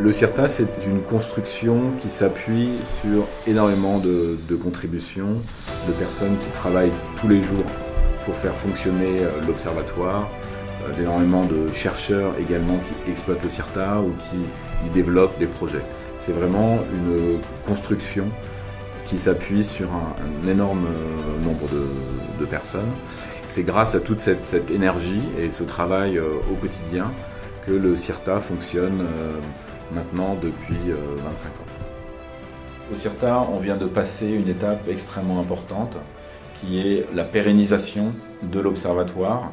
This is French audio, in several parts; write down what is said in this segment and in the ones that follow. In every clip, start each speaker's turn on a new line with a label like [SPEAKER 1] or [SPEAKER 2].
[SPEAKER 1] Le CIRTA, c'est une construction qui s'appuie sur énormément de contributions, de personnes qui travaillent tous les jours pour faire fonctionner l'observatoire, d'énormément de chercheurs également qui exploitent le CIRTA ou qui y développent des projets. C'est vraiment une construction qui s'appuie sur un énorme nombre de personnes. C'est grâce à toute cette énergie et ce travail au quotidien que le CIRTA fonctionne maintenant depuis 25 ans. Au CIRTA, on vient de passer une étape extrêmement importante qui est la pérennisation de l'observatoire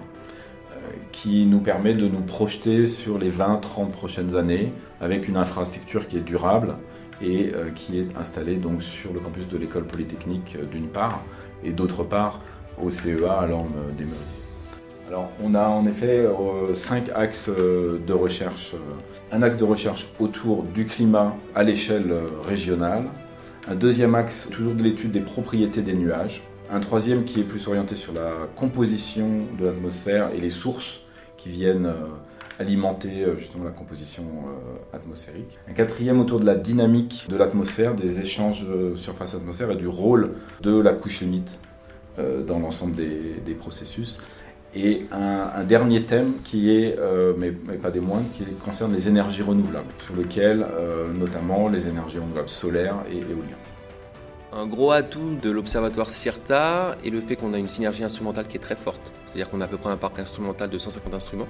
[SPEAKER 1] qui nous permet de nous projeter sur les 20-30 prochaines années avec une infrastructure qui est durable et qui est installée donc sur le campus de l'école polytechnique d'une part et d'autre part au CEA à Lorme des Meuriez. Alors on a en effet 5 axes de recherche. Un axe de recherche autour du climat à l'échelle régionale. Un deuxième axe, toujours de l'étude des propriétés des nuages. Un troisième qui est plus orienté sur la composition de l'atmosphère et les sources qui viennent alimenter justement la composition atmosphérique. Un quatrième autour de la dynamique de l'atmosphère, des échanges surface-atmosphère et du rôle de la couche limite dans l'ensemble des processus. Et un dernier thème qui est, mais pas des moindres, qui concerne les énergies renouvelables, sur lequel notamment les énergies renouvelables solaires et éoliennes.
[SPEAKER 2] Un gros atout de l'observatoire CIRTA est le fait qu'on a une synergie instrumentale qui est très forte. C'est-à-dire qu'on a à peu près un parc instrumental de 150 instruments,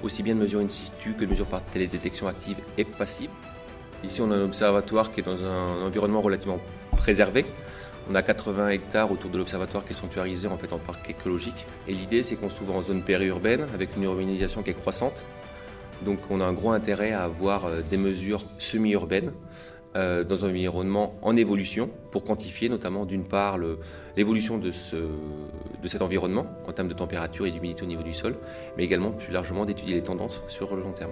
[SPEAKER 2] aussi bien de mesures in situ que de mesures par télédétection active et passive. Ici, on a un observatoire qui est dans un environnement relativement préservé. On a 80 hectares autour de l'observatoire qui est sanctuarisé en fait en parc écologique. Et l'idée, c'est qu'on se trouve en zone périurbaine avec une urbanisation qui est croissante. Donc on a un gros intérêt à avoir des mesures semi-urbaines dans un environnement en évolution pour quantifier notamment d'une part l'évolution de cet environnement en termes de température et d'humidité au niveau du sol, mais également plus largement d'étudier les tendances sur le long terme.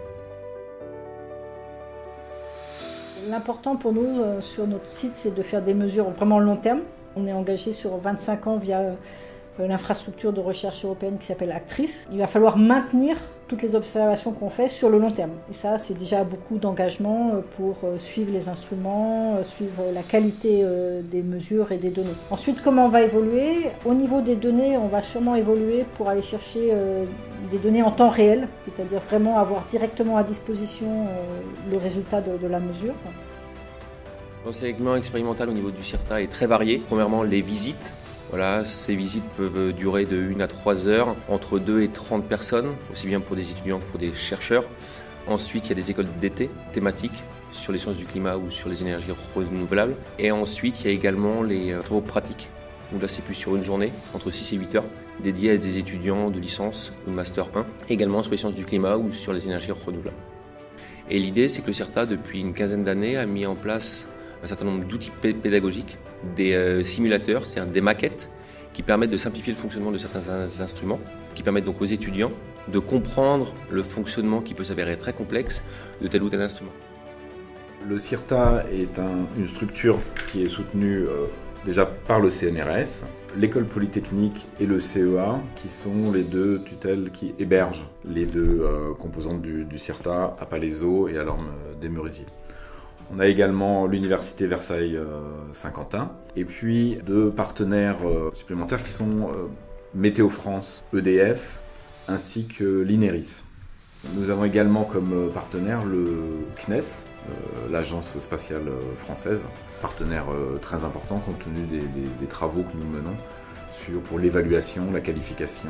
[SPEAKER 3] L'important pour nous sur notre site, c'est de faire des mesures vraiment long terme. On est engagé sur 25 ans via l'infrastructure de recherche européenne qui s'appelle Actrice. Il va falloir maintenir toutes les observations qu'on fait sur le long terme. Et ça, c'est déjà beaucoup d'engagement pour suivre les instruments, suivre la qualité des mesures et des données. Ensuite, comment on va évoluer? Au niveau des données, on va sûrement évoluer pour aller chercher des données en temps réel, c'est-à-dire vraiment avoir directement à disposition le résultat de la mesure.
[SPEAKER 2] L'enseignement expérimental au niveau du CIRTA est très varié. Premièrement, les visites. Voilà, ces visites peuvent durer de 1 à 3 heures, entre 2 et 30 personnes, aussi bien pour des étudiants que pour des chercheurs. Ensuite, il y a des écoles d'été thématiques sur les sciences du climat ou sur les énergies renouvelables. Et ensuite, il y a également les travaux pratiques. Donc là, c'est plus sur une journée, entre 6 et 8 heures, dédiées à des étudiants de licence ou de Master 1, également sur les sciences du climat ou sur les énergies renouvelables. Et l'idée, c'est que le CIRTA, depuis une quinzaine d'années, a mis en place un certain nombre d'outils pédagogiques, des simulateurs, c'est-à-dire des maquettes qui permettent de simplifier le fonctionnement de certains instruments, qui permettent donc aux étudiants de comprendre le fonctionnement qui peut s'avérer très complexe de tel ou tel instrument.
[SPEAKER 1] Le CIRTA est une structure qui est soutenue déjà par le CNRS, l'école polytechnique et le CEA, qui sont les deux tutelles qui hébergent les deux composantes du CIRTA à Palaiseau et à Lorme des Meuriez. On a également l'université Versailles-Saint-Quentin et puis deux partenaires supplémentaires qui sont Météo France, EDF ainsi que l'INERIS. Nous avons également comme partenaire le CNES, l'Agence spatiale française, partenaire très important compte tenu des travaux que nous menons pour l'évaluation, la qualification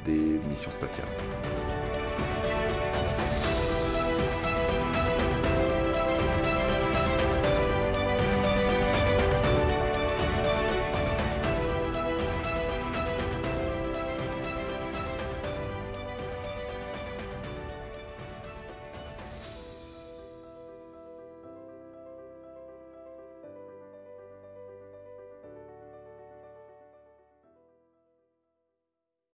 [SPEAKER 1] des missions spatiales.